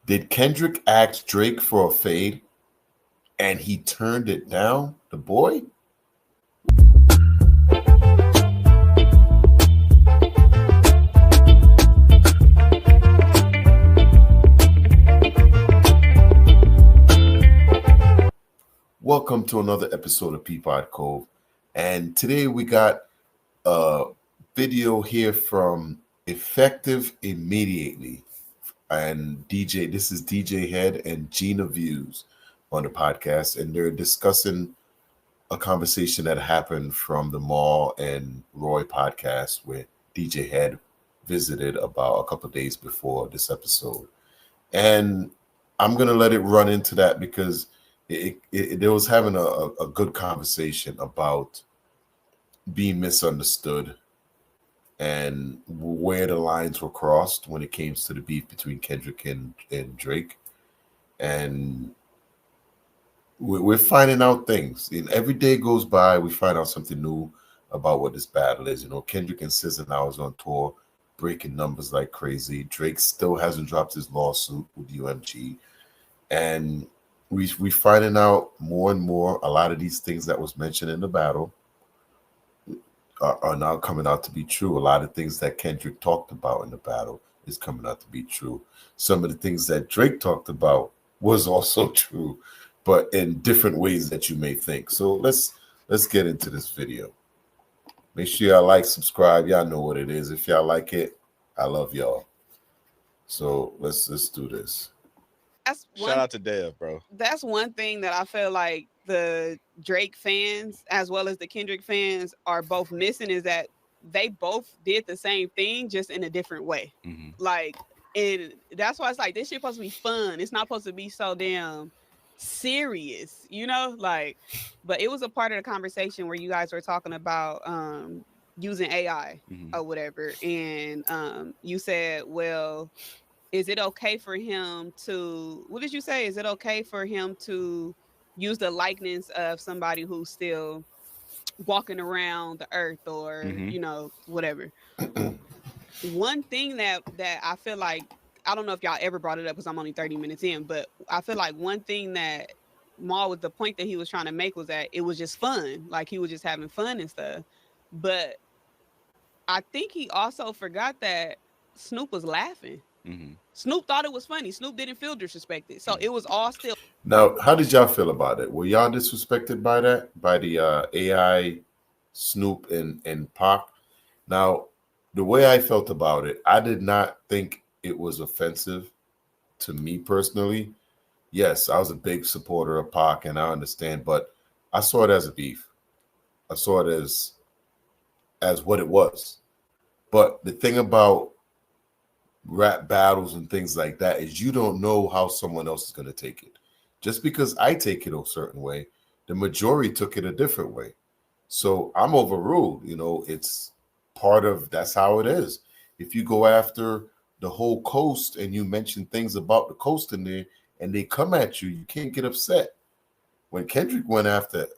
Did Kendrick ask Drake for a fade and he turned it down? The boy? Welcome to another episode of Peepod Cove. And today we got a video here from Effective Immediately. And this is DJ Head and Gina Views on the podcast. And they're discussing a conversation that happened from the Mal and Roy podcast where DJ Head visited about a couple of days before this episode. And I'm going to let it run into that because they was having a good conversation about being misunderstood and where the lines were crossed when it came to the beef between Kendrick and Drake. And we're finding out things. And every day goes by, we find out something new about what this battle is. You know, Kendrick and SZA now is on tour, breaking numbers like crazy. Drake still hasn't dropped his lawsuit with UMG. And we finding out more and more. A lot of these things that was mentioned in the battle are now coming out to be true. A lot of things that Kendrick talked about in the battle is coming out to be true. Some of the things that Drake talked about was also true, but in different ways that you may think. So let's get into this video. Make sure y'all like, subscribe. Y'all know what it is. If y'all like it, I love y'all. So let's do this. Shout out to Dev, bro. That's one thing that I feel like the Drake fans as well as the Kendrick fans are both missing is that they both did the same thing just in a different way. Mm-hmm. Like, and that's why it's like this shit supposed to be fun. It's not supposed to be so damn serious, you know? Like, but it was a part of the conversation where you guys were talking about using AI or whatever, and you said, well, is it okay for him to, what did you say? Is it okay for him to use the likeness of somebody who's still walking around the earth or, you know, whatever? One thing that I feel like, I don't know if y'all ever brought it up because I'm only 30 minutes in, but I feel like one thing that Mal was the point that he was trying to make was that it was just fun. Like he was just having fun and stuff. But I think he also forgot that Snoop was laughing. Snoop thought it was funny. Snoop didn't feel disrespected. So it was all still. Now, how did y'all feel about it? Were y'all disrespected by that? By the AI Snoop and Pac? Now, the way I felt about it, I did not think it was offensive to me personally. Yes, I was a big supporter of Pac and I understand, but I saw it as a beef. I saw it as what it was. But the thing about rap battles and things like that is you don't know how someone else is going to take it. Just because I take it a certain way, the majority took it a different way. So I'm overruled. You know, it's part of, that's how it is. If you go after the whole coast and you mention things about the coast in there and they come at you, you can't get upset. When Kendrick went after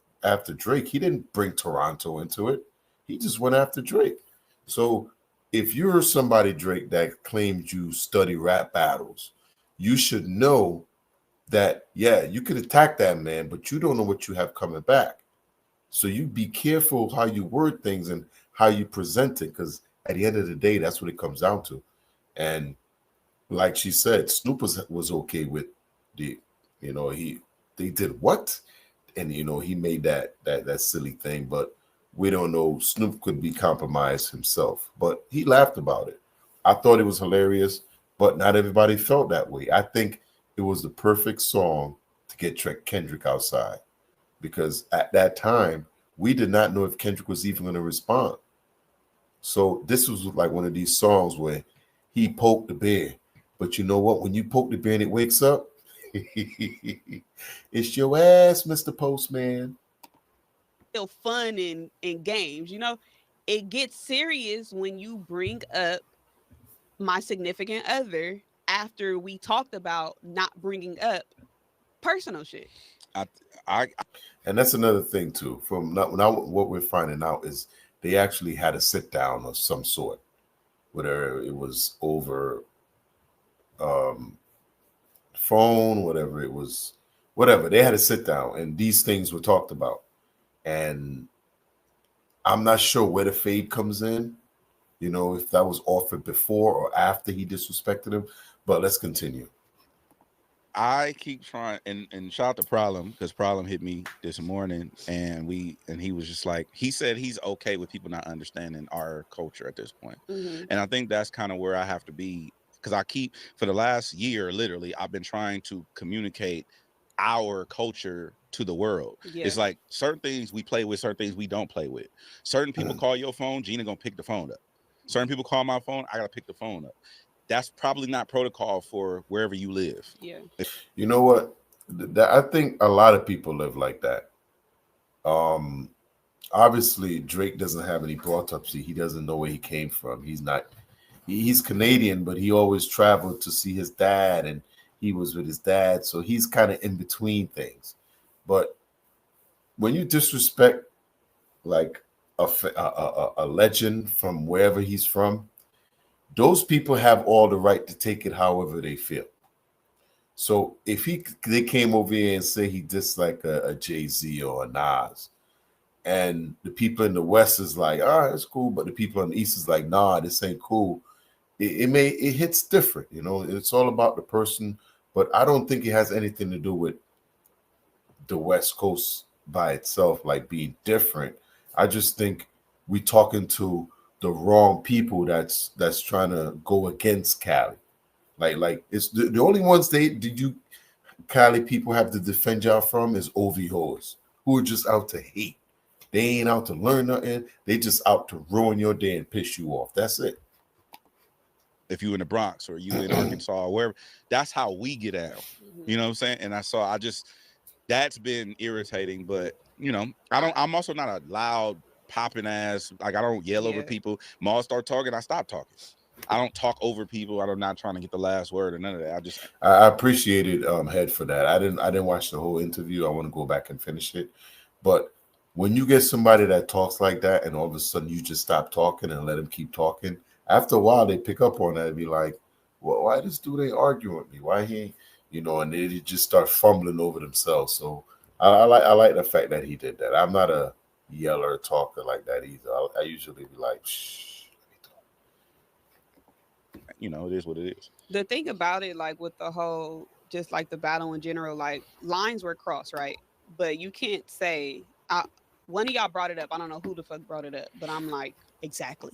Drake, he didn't bring Toronto into it. He just went after Drake. So if you're somebody, Drake, that claims you study rap battles, you should know that, yeah, you could attack that man, but you don't know what you have coming back. So you be careful how you word things and how you present it, because at the end of the day, that's what it comes down to. And like she said, Snoop was okay with the, you know, they did what? And, you know, he made that silly thing, but we don't know. Snoop could be compromised himself, but he laughed about it. I thought it was hilarious, but not everybody felt that way. I think it was the perfect song to get Kendrick outside, because at that time, we did not know if Kendrick was even going to respond. So this was like one of these songs where he poked the bear. But you know what? When you poke the bear and it wakes up, it's your ass, Mr. Postman. Still fun in games, you know. It gets serious when you bring up my significant other after we talked about not bringing up personal shit. And that's another thing too. From now, what we're finding out is they actually had a sit down of some sort, whether it was over phone, whatever it was, whatever. They had to sit down and these things were talked about. And I'm not sure where the fade comes in, you know, if that was offered before or after he disrespected him. But let's continue. I keep trying, and shout out to Problem, because Problem hit me this morning, and he was just like, he said he's okay with people not understanding our culture at this point. And I think that's kind of where I have to be, because I keep, for the last year, literally, I've been trying to communicate our culture to the world. It's like certain things we play with, certain things we don't play with. Certain people call your phone, Gina gonna pick the phone up. Certain people call my phone, I gotta pick the phone up. That's probably not protocol for wherever you live. Yeah. You know what? I think a lot of people live like that. Obviously, Drake doesn't have any autopsy. He doesn't know where he came from. He's Canadian, but he always traveled to see his dad, and he was with his dad. So he's kind of in between things. But when you disrespect like a legend from wherever he's from, those people have all the right to take it however they feel. So if they came over here and say he disliked a Jay-Z or a Nas, and the people in the West is like, all right, it's cool, but the people in the East is like, nah, this ain't cool. It hits different, you know. It's all about the person, but I don't think it has anything to do with the West Coast by itself, like being different. I just think we talking to the wrong people that's trying to go against Cali. Like it's the only ones Cali people have to defend y'all from is OVOs, who are just out to hate. They ain't out to learn nothing. They just out to ruin your day and piss you off. That's it. If you in the Bronx or you in Arkansas or wherever, that's how we get out. You know what I'm saying? And that's been irritating, but you know, I'm also not a loud popping ass, like I don't yell over people. Maul start talking, I stop talking. I don't talk over people. I'm not trying to get the last word or none of that. I appreciated Head for that. I didn't watch the whole interview. I want to go back and finish it. But when you get somebody that talks like that and all of a sudden you just stop talking and let them keep talking, after a while they pick up on that and be like, well, why this dude ain't arguing with me? Why he ain't, you know, and they just start fumbling over themselves. So I like the fact that he did that. I'm not a yeller or talker like that either. I usually be like, shh. You know, it is what it is. The thing about it, like with the whole, just like the battle in general, like lines were crossed, right? But you can't say, one of y'all brought it up. I don't know who the fuck brought it up, but I'm like, exactly.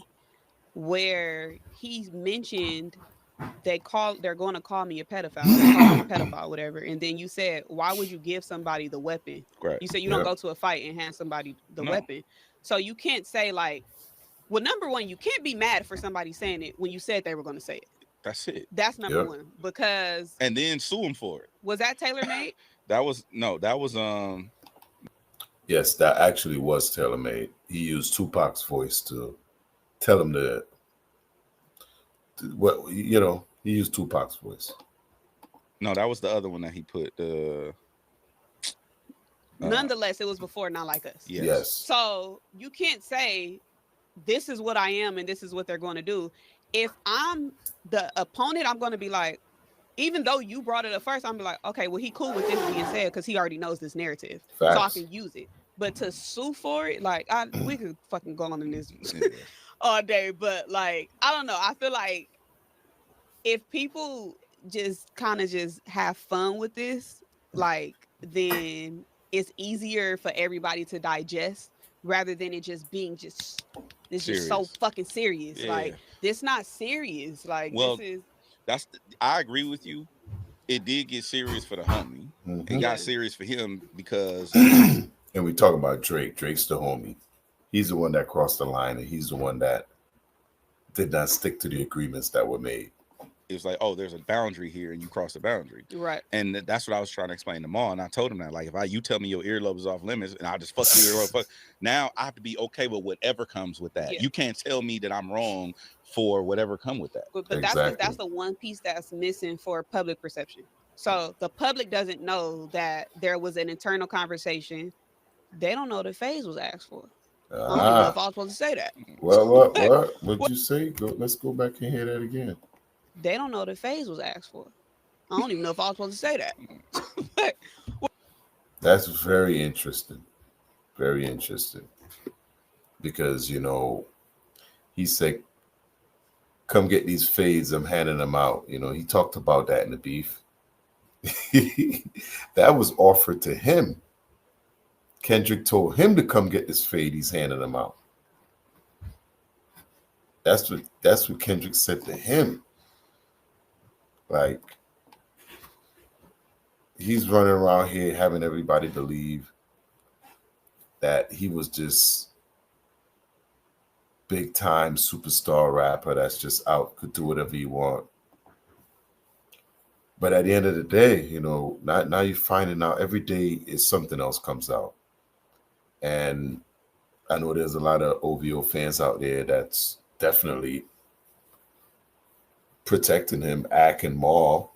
Where he mentioned they're going to call me a pedophile, whatever. And then you said, why would you give somebody the weapon? Right. You said you don't go to a fight and hand somebody the weapon. So you can't say like, well, number one, you can't be mad for somebody saying it when you said they were going to say it. That's it. That's number one, because and then sue him for it. Was that tailor-made? That was Yes, that actually was tailor-made. He used Tupac's voice to tell him what, you know, he used Tupac's voice. No, that was the other one that he put. Nonetheless, it was before Not Like Us. Yes. So you can't say this is what I am and this is what they're going to do. If I'm the opponent, I'm going to be like, even though you brought it up first, I'm be like, okay, well, he cool with this being said because he already knows this narrative. Facts. So I can use it. But to sue for it, like, we could fucking go on in this all day. But, like, I don't know. I feel like if people just kind of just have fun with this, like, then it's easier for everybody to digest rather than it just being just so fucking serious. Yeah. Like, this not serious. Like, well, this is... I agree with you. It did get serious for the homie. It got serious for him because... And we talk about Drake. Drake's the homie. He's the one that crossed the line, and he's the one that did not stick to the agreements that were made. It was like, oh, there's a boundary here, and you cross the boundary. Right. And that's what I was trying to explain to Maul, and I told him that, like, if you tell me your earlobe is off limits, and I just fuck your earlobe, now I have to be okay with whatever comes with that. Yeah. You can't tell me that I'm wrong for whatever come with that. But that's the one piece that's missing for public perception. So the public doesn't know that there was an internal conversation. They don't know the phase was asked for. I don't know if I was supposed to say that. What? What'd you say? Let's go back and hear that again. They don't know the phase was asked for. I don't even know if I was supposed to say that. But That's very interesting. Very interesting. Because, he said, come get these fades. I'm handing them out. He talked about that in the beef. That was offered to him. Kendrick told him to come get this fade. He's handing them out. That's what Kendrick said to him. Like, he's running around here having everybody believe that he was just big time superstar rapper that's just out, could do whatever he want. But at the end of the day, now you're finding out every day is something else comes out. And I know there's a lot of OVO fans out there that's definitely protecting him, Ack and Maul.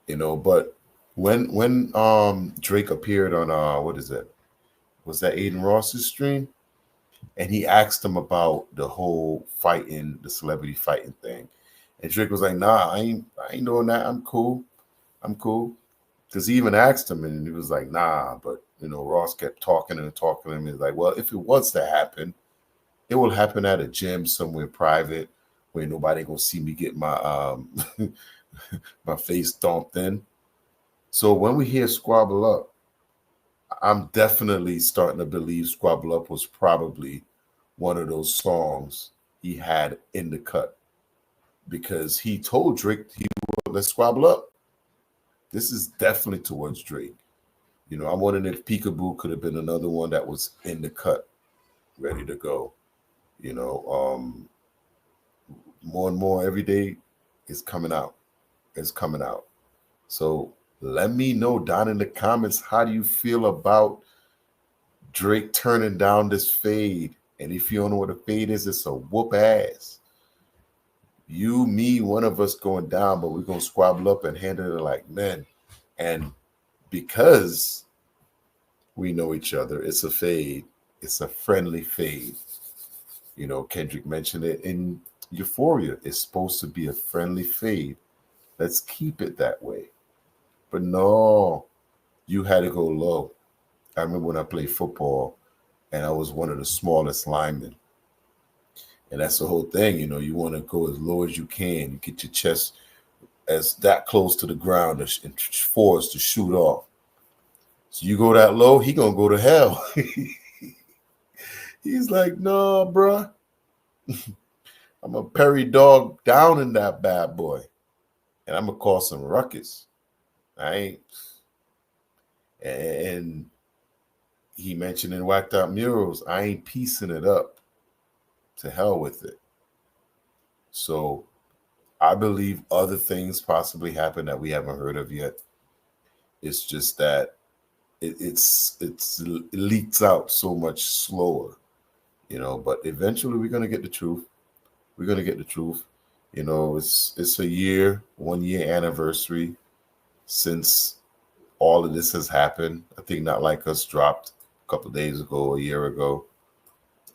But when Drake appeared on what is it? Was that Aiden Ross's stream? And he asked him about the whole fighting, the celebrity fighting thing. And Drake was like, nah, I ain't doing that. I'm cool. Because he even asked him and he was like, nah, but Ross kept talking and talking to him. He's like, well, if it was to happen, it will happen at a gym somewhere private where nobody gonna see me get my my face stomped in. So when we hear Squabble Up, I'm definitely starting to believe Squabble Up was probably one of those songs he had in the cut, because he told Drake, let's squabble up. This is definitely towards Drake. I'm wondering if Peekaboo could have been another one that was in the cut, ready to go. More and more every day is coming out. It's coming out. So let me know down in the comments, how do you feel about Drake turning down this fade? And if you don't know what a fade is, it's a whoop ass. You, me, one of us going down, but we're going to squabble up and handle it like men. And because we know each other, it's a fade. It's a friendly fade. Kendrick mentioned it in Euphoria. It's supposed to be a friendly fade. Let's keep it that way. But no, you had to go low. I remember when I played football and I was one of the smallest linemen. And that's the whole thing, you want to go as low as you can. You get your chest as that close to the ground and force to shoot off. So you go that low, he gonna go to hell. He's like, no, bruh. I'm a Perry dog down in that bad boy. And I'm gonna cause some ruckus. And he mentioned in Whacked Out Murals, I ain't piecing it up. To hell with it. So I believe other things possibly happen that we haven't heard of yet. It's just that it leaks out so much slower, but eventually we're gonna get the truth. We're gonna get the truth. It's a 1 year anniversary since all of this has happened. I think Not Like Us dropped a couple of days ago, a year ago,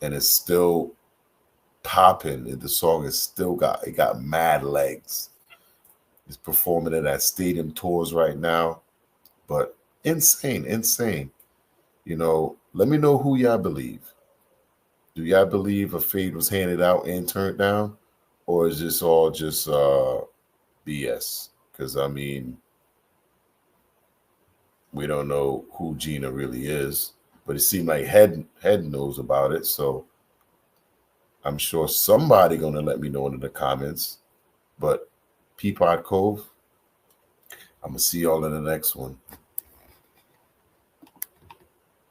and it's still popping. The song is still got mad legs. He's performing it at stadium tours right now, but insane. Let me know who y'all believe. Do y'all believe a fade was handed out and turned down, or is this all just BS? Because we don't know who Gina really is, but it seemed like Head knows about it, so I'm sure somebody gonna let me know in the comments. But Peepod Cove, I'm gonna see y'all in the next one.